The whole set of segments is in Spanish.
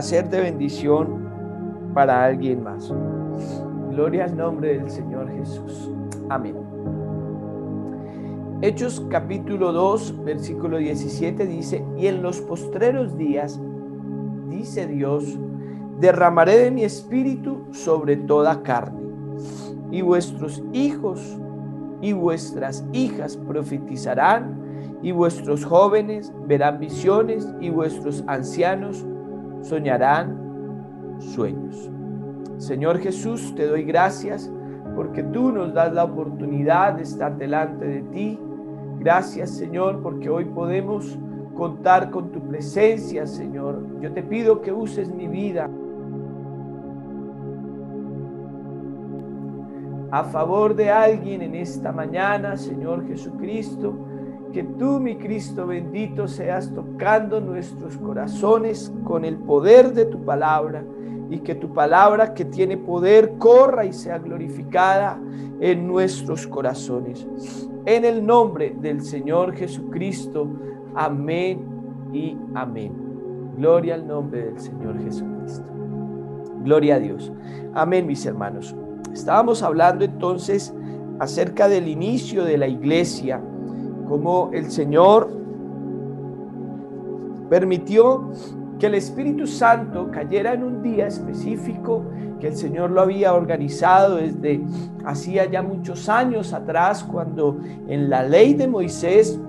Ser de bendición para alguien más. Gloria al nombre del Señor Jesús. Amén. Hechos capítulo 2, versículo 17 dice: y en los postreros días, dice Dios, derramaré de mi espíritu sobre toda carne, y vuestros hijos y vuestras hijas profetizarán, y vuestros jóvenes verán visiones, y vuestros ancianos soñarán sueños. Señor Jesús, te doy gracias porque tú nos das la oportunidad de estar delante de ti. Gracias, Señor, porque hoy podemos contar con tu presencia, Señor. Yo te pido que uses mi vida a favor de alguien en esta mañana, Señor Jesucristo. Que tú, mi Cristo bendito, seas tocando nuestros corazones con el poder de tu palabra, y que tu palabra, que tiene poder, corra y sea glorificada en nuestros corazones. En el nombre del Señor Jesucristo. Amén y amén. Gloria al nombre del Señor Jesucristo. Gloria a Dios. Amén, mis hermanos. Estábamos hablando entonces acerca del inicio de la iglesia, cómo el Señor permitió que el Espíritu Santo cayera en un día específico, que el Señor lo había organizado desde hacía ya muchos años atrás, cuando en la ley de Moisés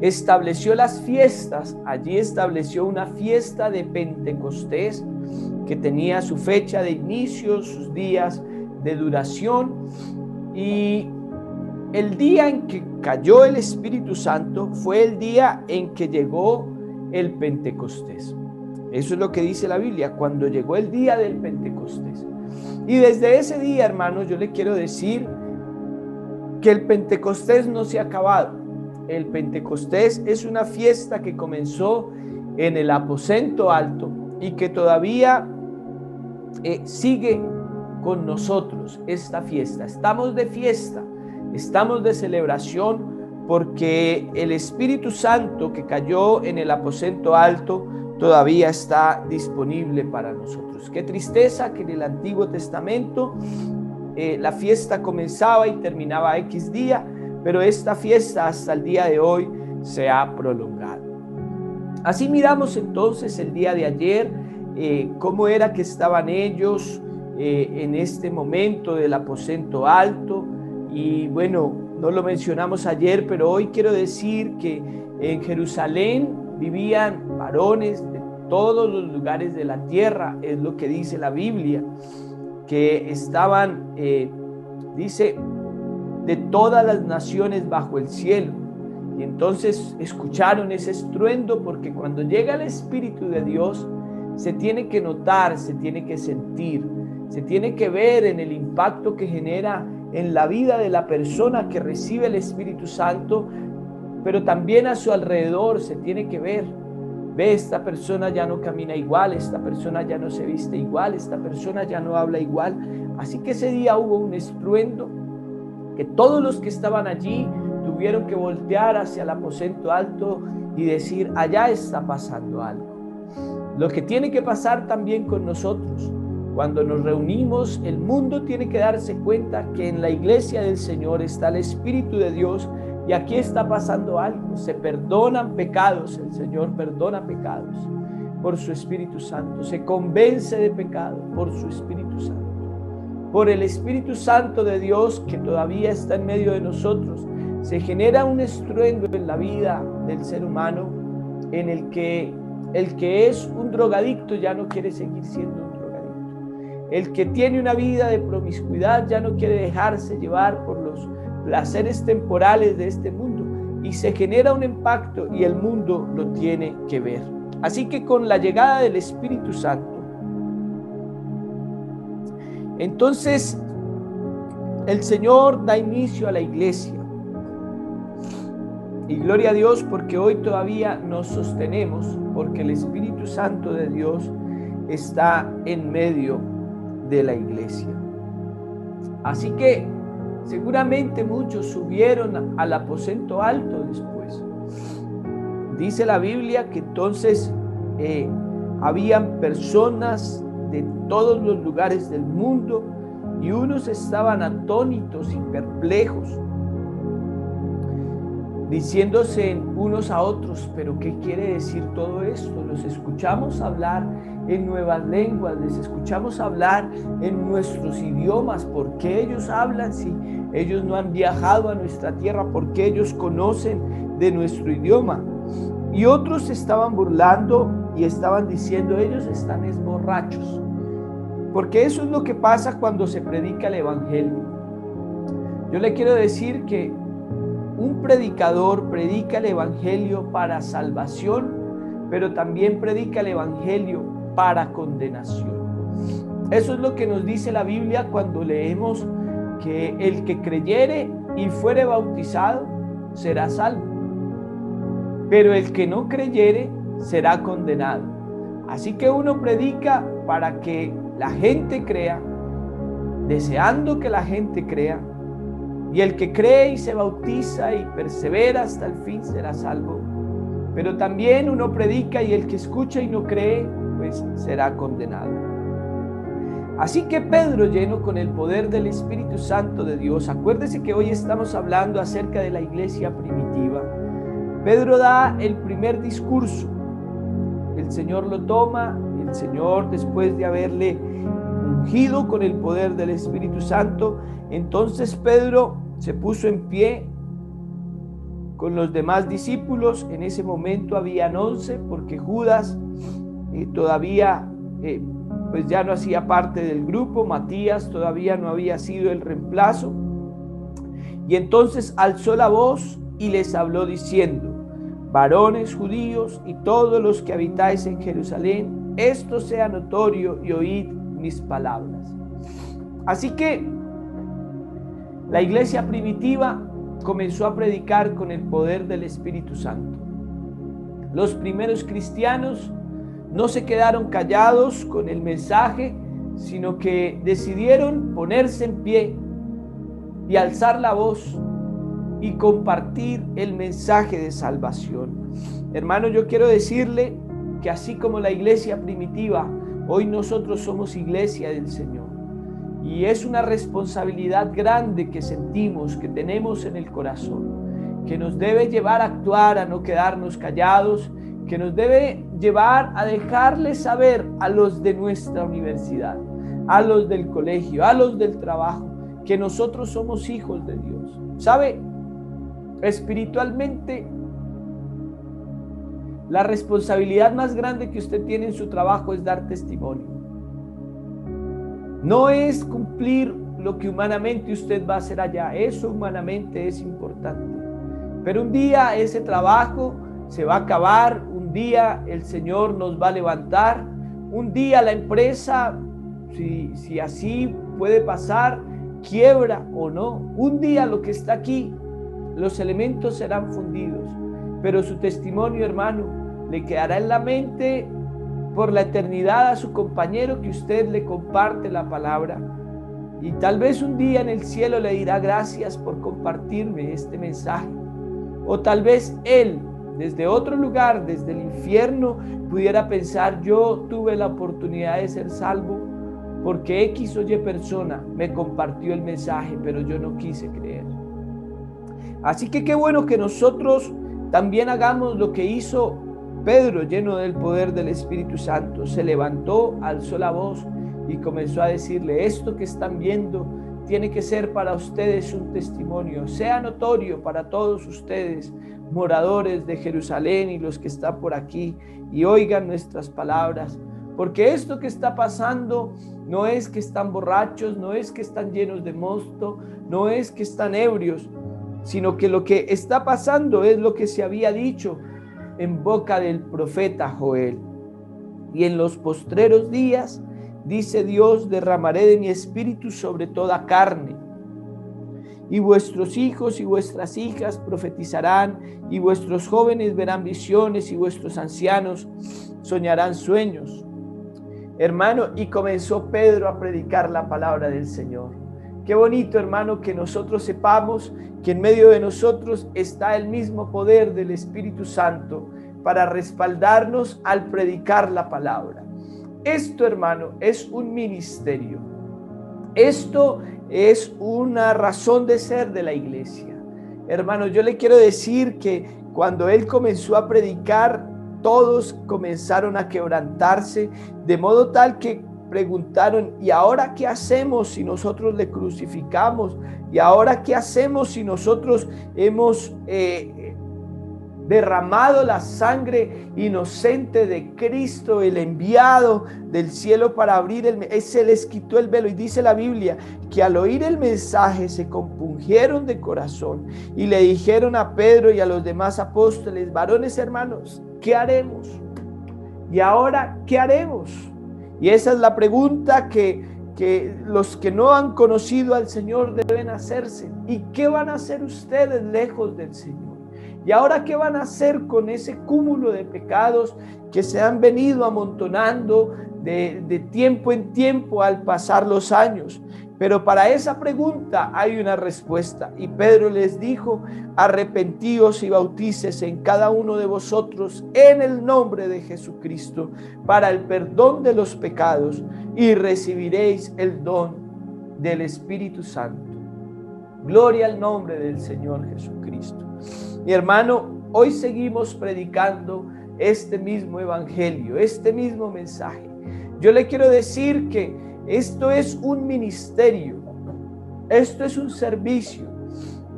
estableció las fiestas. Allí estableció una fiesta de Pentecostés que tenía su fecha de inicio, sus días de duración, y el día en que cayó el Espíritu Santo fue el día en que llegó el Pentecostés. Eso es lo que dice la Biblia, cuando llegó el día del Pentecostés. Y desde ese día, hermanos, yo le quiero decir que el Pentecostés no se ha acabado. El Pentecostés es una fiesta que comenzó en el aposento alto y que todavía sigue con nosotros esta fiesta. Estamos de fiesta, estamos de celebración, porque el Espíritu Santo que cayó en el aposento alto todavía está disponible para nosotros. Qué tristeza que en el Antiguo Testamento la fiesta comenzaba y terminaba X día, pero esta fiesta hasta el día de hoy se ha prolongado. Así miramos entonces el día de ayer, cómo era que estaban ellos en este momento del aposento alto. Y bueno, no lo mencionamos ayer, pero hoy quiero decir que en Jerusalén vivían varones de todos los lugares de la tierra, es lo que dice la Biblia, que estaban, dice, de todas las naciones bajo el cielo. Y entonces escucharon ese estruendo, porque cuando llega el Espíritu de Dios se tiene que notar, se tiene que sentir, se tiene que ver en el impacto que genera en la vida de la persona que recibe el Espíritu Santo, pero también a su alrededor se tiene que ver. Ve, esta persona ya no camina igual, esta persona ya no se viste igual, esta persona ya no habla igual. Así que ese día hubo un estruendo que todos los que estaban allí tuvieron que voltear hacia el aposento alto y decir: allá está pasando algo. Lo que tiene que pasar también con nosotros. Cuando nos reunimos, el mundo tiene que darse cuenta que en la iglesia del Señor está el Espíritu de Dios, y aquí está pasando algo. Se perdonan pecados, el Señor perdona pecados por su Espíritu Santo. Se convence de pecado por su Espíritu Santo. Por el Espíritu Santo de Dios que todavía está en medio de nosotros, se genera un estruendo en la vida del ser humano, en el que es un drogadicto ya no quiere seguir siendo un drogadicto. El que tiene una vida de promiscuidad ya no quiere dejarse llevar por los placeres temporales de este mundo, y se genera un impacto y el mundo lo tiene que ver. Así que con la llegada del Espíritu Santo, entonces el Señor da inicio a la iglesia. Y gloria a Dios, porque hoy todavía nos sostenemos, porque el Espíritu Santo de Dios está en medio de la iglesia. Así que seguramente muchos subieron al aposento alto después. Dice la Biblia que entonces habían personas de todos los lugares del mundo y unos estaban atónitos y perplejos, diciéndose unos a otros, pero ¿qué quiere decir todo esto? Los escuchamos hablar en nuevas lenguas, les escuchamos hablar en nuestros idiomas. ¿Por qué ellos hablan si ellos no han viajado a nuestra tierra? ¿Por qué ellos conocen de nuestro idioma? Y otros se estaban burlando y estaban diciendo, ellos están borrachos. Porque eso es lo que pasa cuando se predica el evangelio. Yo le quiero decir que un predicador predica el evangelio para salvación, pero también predica el evangelio para condenación. Eso es lo que nos dice la Biblia cuando leemos que el que creyere y fuere bautizado será salvo, pero el que no creyere será condenado. Así que uno predica para que la gente crea, deseando que la gente crea, y el que cree y se bautiza y persevera hasta el fin será salvo. Pero también uno predica y el que escucha y no cree, pues será condenado. Así que Pedro, lleno con el poder del Espíritu Santo de Dios, acuérdese que hoy estamos hablando acerca de la iglesia primitiva. Pedro da el primer discurso. El Señor lo toma, el Señor, después de haberle ungido con el poder del Espíritu Santo, entonces Pedro se puso en pie con los demás discípulos. En ese momento habían 11, porque Judas todavía pues ya no hacía parte del grupo. Matías todavía no había sido el reemplazo. Y entonces alzó la voz y les habló diciendo: varones judíos y todos los que habitáis en Jerusalén, esto sea notorio y oíd mis palabras. Así que la iglesia primitiva comenzó a predicar con el poder del Espíritu Santo. Los primeros cristianos no se quedaron callados con el mensaje, sino que decidieron ponerse en pie y alzar la voz y compartir el mensaje de salvación. Hermano, yo quiero decirle que así como la iglesia primitiva, hoy nosotros somos iglesia del Señor. Y es una responsabilidad grande que sentimos, que tenemos en el corazón, que nos debe llevar a actuar, a no quedarnos callados, que nos debe llevar a dejarles saber a los de nuestra universidad, a los del colegio, a los del trabajo, que nosotros somos hijos de Dios. ¿Sabe? Espiritualmente, la responsabilidad más grande que usted tiene en su trabajo es dar testimonio. No es cumplir lo que humanamente usted va a hacer allá. Eso humanamente es importante. Pero un día ese trabajo se va a acabar. Un día el Señor nos va a levantar. Un día la empresa, si así puede pasar, quiebra o no. Un día lo que está aquí, los elementos serán fundidos. Pero su testimonio, hermano, le quedará en la mente por la eternidad a su compañero que usted le comparte la palabra. Y tal vez un día en el cielo le dirá: gracias por compartirme este mensaje. O tal vez él, desde otro lugar, desde el infierno, pudiera pensar: yo tuve la oportunidad de ser salvo porque X o Y persona me compartió el mensaje, pero yo no quise creer. Así que qué bueno que nosotros también hagamos lo que hizo Pedro, lleno del poder del Espíritu Santo. Se levantó, alzó la voz y comenzó a decirle: esto que están viendo tiene que ser para ustedes un testimonio, sea notorio para todos ustedes, moradores de Jerusalén y los que están por aquí, y oigan nuestras palabras, porque esto que está pasando no es que están borrachos, no es que están llenos de mosto, no es que están ebrios, sino que lo que está pasando es lo que se había dicho en boca del profeta Joel. Y en los postreros días, dice Dios, derramaré de mi espíritu sobre toda carne, y vuestros hijos y vuestras hijas profetizarán, y vuestros jóvenes verán visiones, y vuestros ancianos soñarán sueños. Hermano, y comenzó Pedro a predicar la palabra del Señor. Qué bonito, hermano, que nosotros sepamos que en medio de nosotros está el mismo poder del Espíritu Santo para respaldarnos al predicar la palabra. Esto, hermano, es un ministerio. Esto es una razón de ser de la iglesia. Hermano, yo le quiero decir que cuando él comenzó a predicar, todos comenzaron a quebrantarse, de modo tal que preguntaron: ¿y ahora qué hacemos si nosotros le crucificamos? ¿Y ahora qué hacemos si nosotros hemos derramado la sangre inocente de Cristo, el enviado del cielo para abrir se les quitó el velo? Y dice la Biblia que al oír el mensaje se compungieron de corazón y le dijeron a Pedro y a los demás apóstoles: varones hermanos, ¿qué haremos? ¿Y ahora qué haremos? Y esa es la pregunta que los que no han conocido al Señor deben hacerse. ¿Y qué van a hacer ustedes lejos del Señor? ¿Y ahora qué van a hacer con ese cúmulo de pecados que se han venido amontonando de tiempo en tiempo al pasar los años? Pero para esa pregunta hay una respuesta. Y Pedro les dijo: arrepentíos y bautícese en cada uno de vosotros en el nombre de Jesucristo para el perdón de los pecados y recibiréis el don del Espíritu Santo. Gloria al nombre del Señor Jesucristo. Mi hermano, hoy seguimos predicando este mismo evangelio, este mismo mensaje. Yo le quiero decir que esto es un ministerio, esto es un servicio.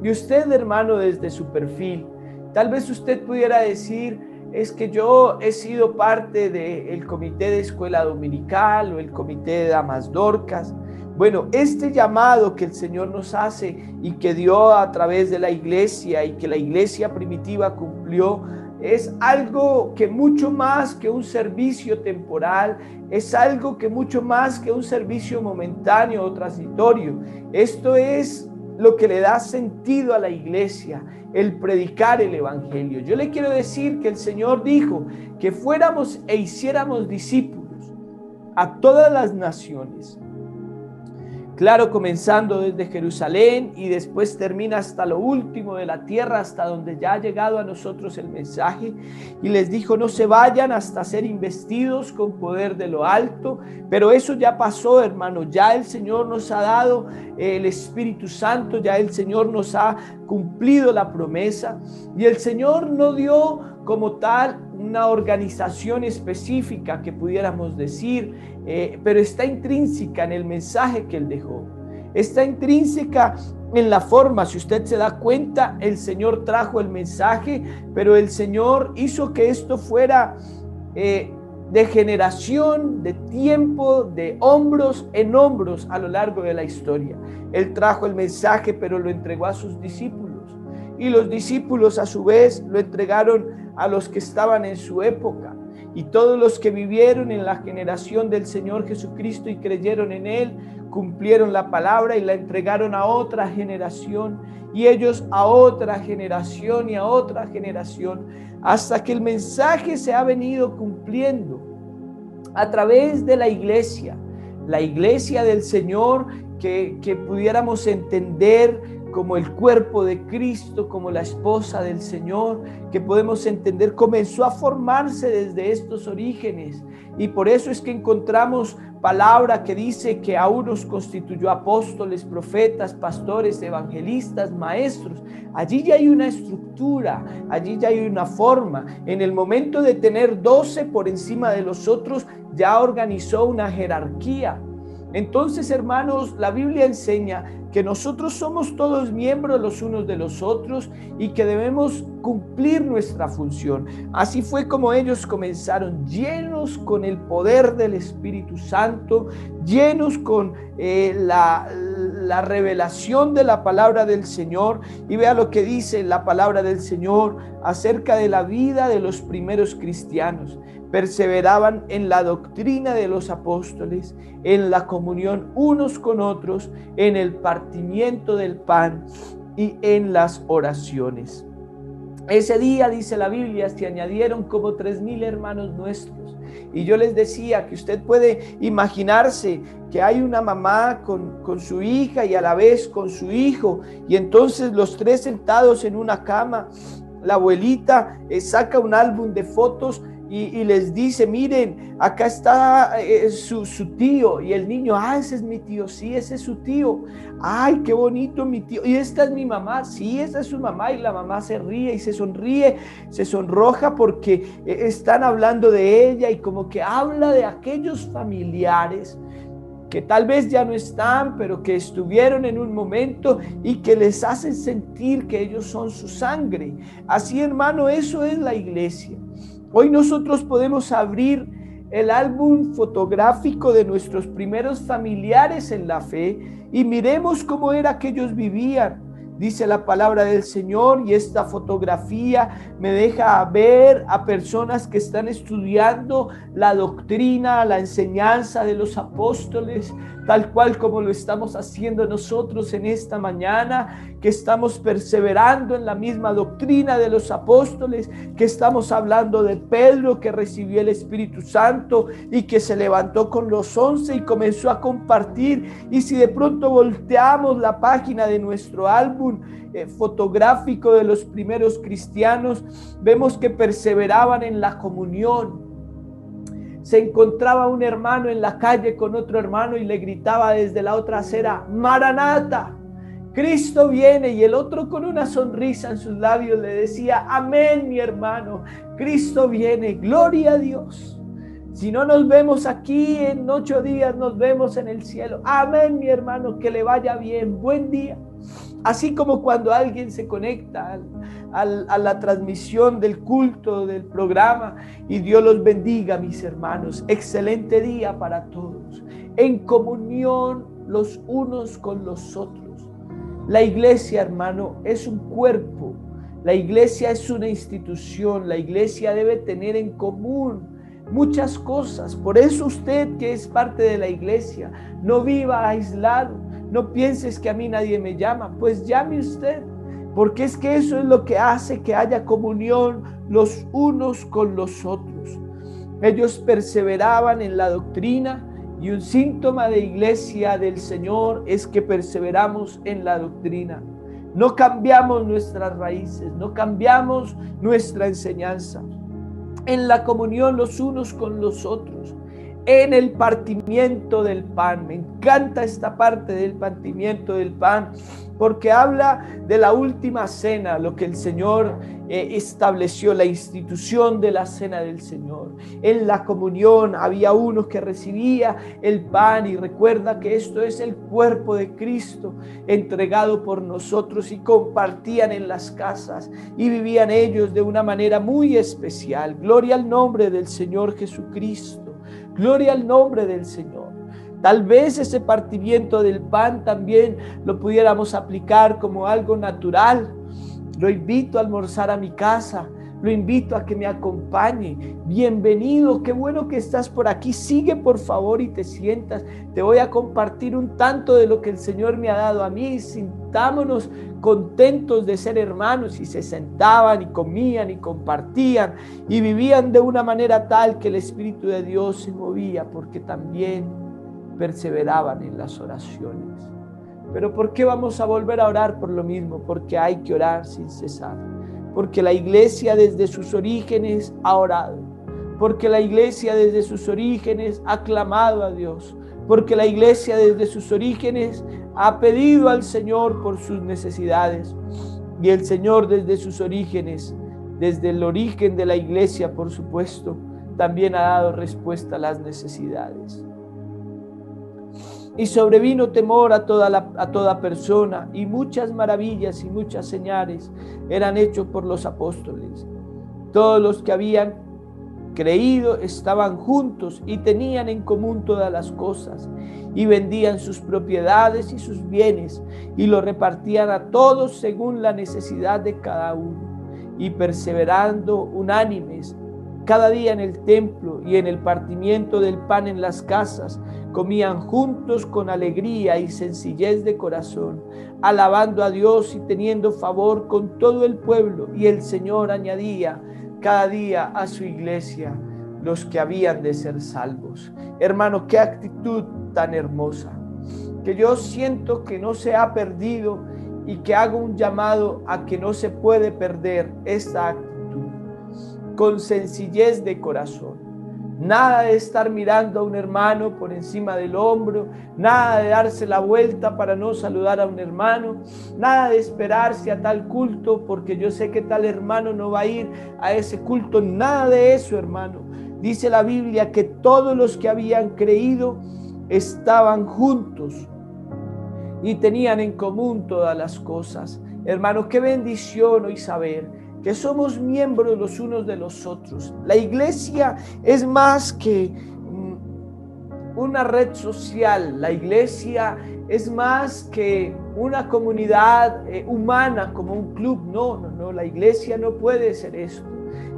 Y usted, hermano, desde su perfil, tal vez usted pudiera decir: es que yo he sido parte del comité de escuela dominical o el comité de damas dorcas. Bueno, este llamado que el Señor nos hace y que dio a través de la iglesia y que la iglesia primitiva cumplió, es algo que mucho más que un servicio temporal, es algo que mucho más que un servicio momentáneo o transitorio. Esto es lo que le da sentido a la iglesia, el predicar el evangelio. Yo le quiero decir que el Señor dijo que fuéramos e hiciéramos discípulos a todas las naciones. Claro, comenzando desde Jerusalén y después termina hasta lo último de la tierra, hasta donde ya ha llegado a nosotros el mensaje. Y les dijo: no se vayan hasta ser investidos con poder de lo alto. Pero eso ya pasó, hermano. Ya el Señor nos ha dado el Espíritu Santo, ya el Señor nos ha cumplido la promesa. Y el Señor no dio como tal una organización específica que pudiéramos decir, pero está intrínseca en el mensaje que Él dejó. Está intrínseca en la forma. Si usted se da cuenta, el Señor trajo el mensaje, pero el Señor hizo que esto fuera de generación, de tiempo, de hombros en hombros a lo largo de la historia. Él trajo el mensaje, pero lo entregó a sus discípulos. Y los discípulos a su vez lo entregaron a los que estaban en su época. Y todos los que vivieron en la generación del Señor Jesucristo y creyeron en Él, cumplieron la palabra y la entregaron a otra generación, y ellos a otra generación y a otra generación, hasta que el mensaje se ha venido cumpliendo a través de la iglesia del Señor, que pudiéramos entender como el cuerpo de Cristo, como la esposa del Señor, que podemos entender comenzó a formarse desde estos orígenes. Y por eso es que encontramos palabra que dice que a unos constituyó apóstoles, profetas, pastores, evangelistas, maestros. Allí ya hay una estructura, allí ya hay una forma. En el momento de tener 12 por encima de los otros, ya organizó una jerarquía. Entonces, hermanos, la Biblia enseña que nosotros somos todos miembros los unos de los otros y que debemos cumplir nuestra función. Así fue como ellos comenzaron, llenos con el poder del Espíritu Santo, llenos con la revelación de la palabra del Señor. Y vea lo que dice la palabra del Señor acerca de la vida de los primeros cristianos. Perseveraban en la doctrina de los apóstoles, en la comunión unos con otros, en el partimiento del pan y en las oraciones. Ese día, dice la Biblia, se añadieron como 3,000 hermanos nuestros. Y yo les decía que usted puede imaginarse que hay una mamá con su hija y a la vez con su hijo, y entonces los tres sentados en una cama. la abuelita saca un álbum de fotos y les dice, miren, acá está su tío. Y el niño, ese es mi tío, sí, ese es su tío. Ay, qué bonito mi tío. Y esta es mi mamá, sí, esta es su mamá. Y la mamá se ríe y se sonríe, se sonroja porque están hablando de ella y como que habla de aquellos familiares que tal vez ya no están, pero que estuvieron en un momento y que les hacen sentir que ellos son su sangre. Así, hermano, eso es la iglesia. Hoy nosotros podemos abrir el álbum fotográfico de nuestros primeros familiares en la fe y miremos cómo era que ellos vivían. Dice la palabra del Señor, y esta fotografía me deja ver a personas que están estudiando la doctrina, la enseñanza de los apóstoles, tal cual como lo estamos haciendo nosotros en esta mañana, que estamos perseverando en la misma doctrina de los apóstoles, que estamos hablando de Pedro, que recibió el Espíritu Santo y que se levantó con los 11 y comenzó a compartir. Y si de pronto volteamos la página de nuestro álbum fotográfico de los primeros cristianos, vemos que perseveraban en la comunión. Se encontraba un hermano en la calle con otro hermano y le gritaba desde la otra acera, Maranata, Cristo viene. Y el otro, con una sonrisa en sus labios, le decía, amén, mi hermano, Cristo viene, gloria a Dios. Si no nos vemos aquí en 8 días, nos vemos en el cielo. Amén, mi hermano, que le vaya bien, buen día. Así como cuando alguien se conecta a la transmisión del culto, del programa, y Dios los bendiga, mis hermanos. Excelente día para todos. En comunión los unos con los otros. La iglesia, hermano, es un cuerpo. La iglesia es una institución. La iglesia debe tener en común muchas cosas. Por eso usted, que es parte de la iglesia, no viva aislado. No pienses que a mí nadie me llama, pues llame usted, porque es que eso es lo que hace que haya comunión los unos con los otros. Ellos perseveraban en la doctrina, y un síntoma de iglesia del Señor es que perseveramos en la doctrina. No cambiamos nuestras raíces, no cambiamos nuestra enseñanza. En la comunión los unos con los otros. En el partimiento del pan. Me encanta esta parte del partimiento del pan, porque habla de la última cena, lo que el Señor estableció, la institución de la cena del Señor. En la comunión había uno que recibía el pan, y recuerda que esto es el cuerpo de Cristo entregado por nosotros, y compartían en las casas y vivían ellos de una manera muy especial. Gloria al nombre del Señor Jesucristo. Gloria al nombre del Señor. Tal vez ese partimiento del pan también lo pudiéramos aplicar como algo natural. Lo invito a almorzar a mi casa, lo invito a que me acompañe. Bienvenido, qué bueno que estás por aquí. Sigue por favor y te sientas. Te voy a compartir un tanto de lo que el Señor me ha dado a mí. Sintámonos contentos de ser hermanos. Y se sentaban y comían y compartían y vivían de una manera tal que el Espíritu de Dios se movía, porque también perseveraban en las oraciones. Pero ¿por qué vamos a volver a orar por lo mismo? Porque hay que orar sin cesar. Porque la iglesia desde sus orígenes ha orado. Porque la iglesia desde sus orígenes ha clamado a Dios. Porque la iglesia desde sus orígenes ha pedido al Señor por sus necesidades. Y el Señor desde sus orígenes, desde el origen de la iglesia, por supuesto, también ha dado respuesta a las necesidades. Y sobrevino temor a toda persona, y muchas maravillas y muchas señales eran hechos por los apóstoles. Todos los que habían creído estaban juntos y tenían en común todas las cosas, y vendían sus propiedades y sus bienes y lo repartían a todos según la necesidad de cada uno, y perseverando unánimes cada día en el templo y en el partimiento del pan en las casas, comían juntos con alegría y sencillez de corazón, alabando a Dios y teniendo favor con todo el pueblo. Y el Señor añadía cada día a su iglesia los que habían de ser salvos. Hermano, qué actitud tan hermosa, que yo siento que no se ha perdido y que hago un llamado a que no se puede perder esta actitud, con sencillez de corazón. Nada de estar mirando a un hermano por encima del hombro, nada de darse la vuelta para no saludar a un hermano, nada de esperarse a tal culto porque yo sé que tal hermano no va a ir a ese culto, nada de eso, hermano. Dice la Biblia que todos los que habían creído estaban juntos y tenían en común todas las cosas. Hermano, qué bendición hoy saber que somos miembros los unos de los otros. La iglesia es más que una red social. La iglesia es más que una comunidad humana como un club. No, la iglesia no puede ser esto.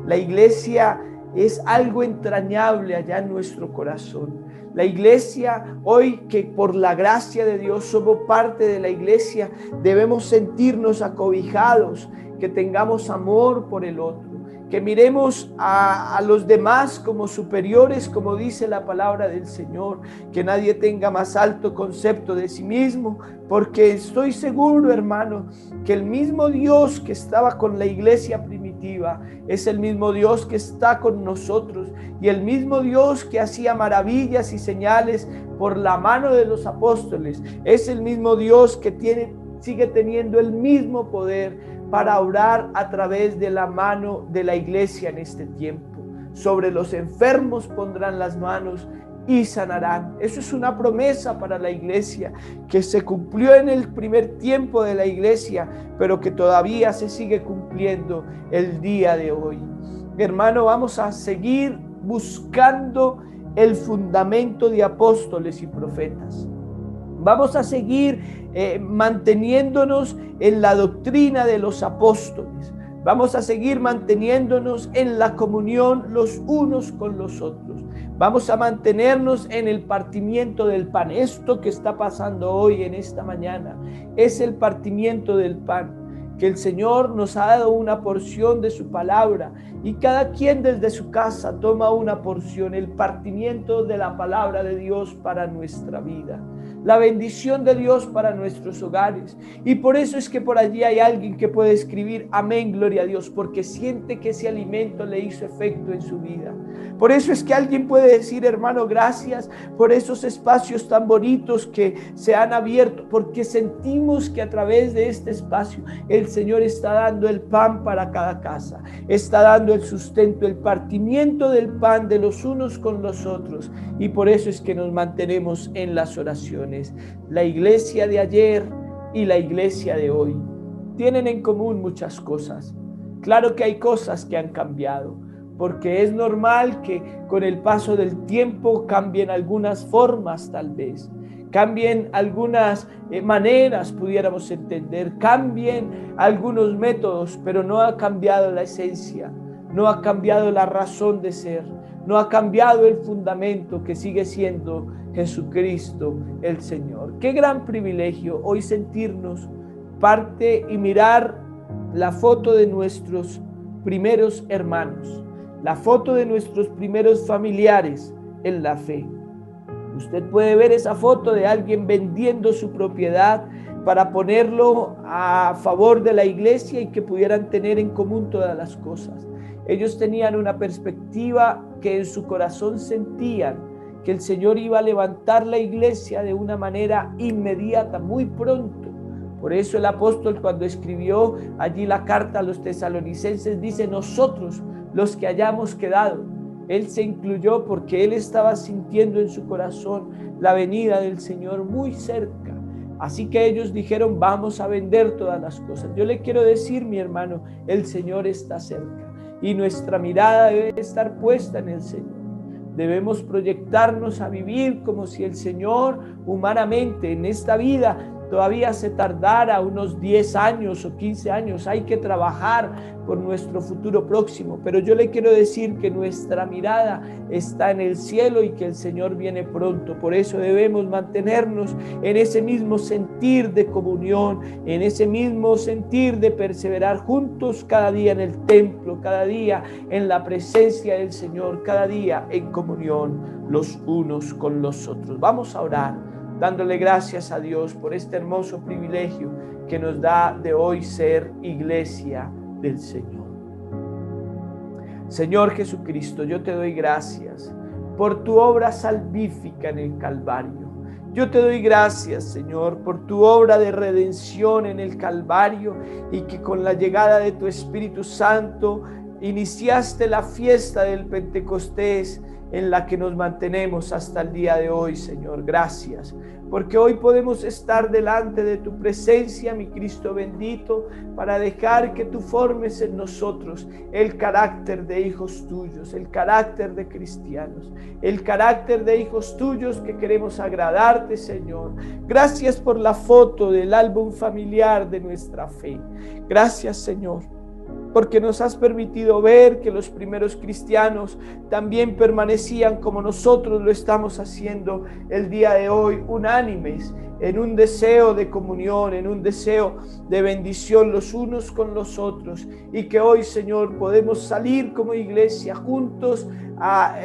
La iglesia es algo entrañable allá en nuestro corazón. La iglesia, hoy que por la gracia de Dios somos parte de la iglesia, debemos sentirnos acobijados, que tengamos amor por el otro, que miremos a los demás como superiores, como dice la palabra del Señor, que nadie tenga más alto concepto de sí mismo, porque estoy seguro, hermano, que el mismo Dios que estaba con la iglesia primitiva es el mismo Dios que está con nosotros, y el mismo Dios que hacía maravillas y señales por la mano de los apóstoles es el mismo Dios que sigue teniendo el mismo poder para obrar a través de la mano de la iglesia en este tiempo. Sobre los enfermos pondrán las manos y sanarán. Eso es una promesa para la iglesia que se cumplió en el primer tiempo de la iglesia, pero que todavía se sigue cumpliendo el día de hoy. Hermano, vamos a seguir buscando el fundamento de apóstoles y profetas. Vamos a seguir manteniéndonos en la doctrina de los apóstoles. Vamos a seguir manteniéndonos en la comunión los unos con los otros. Vamos a mantenernos en el partimiento del pan. Esto que está pasando hoy en esta mañana es el partimiento del pan, que el Señor nos ha dado una porción de su palabra y cada quien desde su casa toma una porción, el partimiento de la palabra de Dios para nuestra vida, la bendición de Dios para nuestros hogares. Y por eso es que por allí hay alguien que puede escribir amén, gloria a Dios, porque siente que ese alimento le hizo efecto en su vida. Por eso es que alguien puede decir, hermano, gracias por esos espacios tan bonitos que se han abierto, porque sentimos que a través de este espacio el Señor está dando el pan para cada casa, está dando el sustento, el partimiento del pan de los unos con los otros, y por eso es que nos mantenemos en las oraciones. La iglesia de ayer y la iglesia de hoy tienen en común muchas cosas. Claro que hay cosas que han cambiado, porque es normal que con el paso del tiempo cambien algunas formas, tal vez cambien algunas maneras, pudiéramos entender, cambien algunos métodos, pero no ha cambiado la esencia, no ha cambiado la razón de ser, no ha cambiado el fundamento, que sigue siendo Jesucristo el Señor. Qué gran privilegio hoy sentirnos parte y mirar la foto de nuestros primeros hermanos, la foto de nuestros primeros familiares en la fe. Usted puede ver esa foto de alguien vendiendo su propiedad para ponerlo a favor de la iglesia y que pudieran tener en común todas las cosas. Ellos tenían una perspectiva que en su corazón sentían que el Señor iba a levantar la iglesia de una manera inmediata, muy pronto. Por eso el apóstol, cuando escribió allí la carta a los tesalonicenses, dice: nosotros, los que hayamos quedado. Él se incluyó porque él estaba sintiendo en su corazón la venida del Señor muy cerca. Así que ellos dijeron: vamos a vender todas las cosas. Yo le quiero decir, mi hermano, el Señor está cerca y nuestra mirada debe estar puesta en el Señor. Debemos proyectarnos a vivir como si el Señor humanamente en esta vida todavía se tardara unos 10 años o 15 años. Hay que trabajar por nuestro futuro próximo, pero yo le quiero decir que nuestra mirada está en el cielo y que el Señor viene pronto. Por eso debemos mantenernos en ese mismo sentir de comunión, en ese mismo sentir de perseverar juntos cada día en el templo, cada día en la presencia del Señor, cada día en comunión los unos con los otros. Vamos a orar. dándole gracias a Dios por este hermoso privilegio que nos da de hoy ser iglesia del Señor. Señor Jesucristo, yo te doy gracias por tu obra salvífica en el Calvario. Yo te doy gracias, Señor, por tu obra de redención en el Calvario, y que con la llegada de tu Espíritu Santo iniciaste la fiesta del Pentecostés en la que nos mantenemos hasta el día de hoy, Señor. Gracias, porque hoy podemos estar delante de tu presencia, mi Cristo bendito, para dejar que tú formes en nosotros el carácter de hijos tuyos, el carácter de cristianos, el carácter de hijos tuyos que queremos agradarte, Señor. Gracias por la foto del álbum familiar de nuestra fe. Gracias, Señor, porque nos has permitido ver que los primeros cristianos también permanecían como nosotros lo estamos haciendo el día de hoy, unánimes, en un deseo de comunión, en un deseo de bendición los unos con los otros, y que hoy, Señor, podemos salir como iglesia juntos a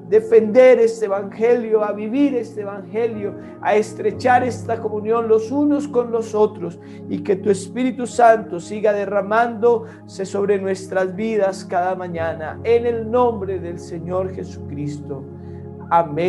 defender este evangelio, a vivir este evangelio, a estrechar esta comunión los unos con los otros, y que tu Espíritu Santo siga derramándose sobre nuestras vidas cada mañana, en el nombre del Señor Jesucristo. Amén.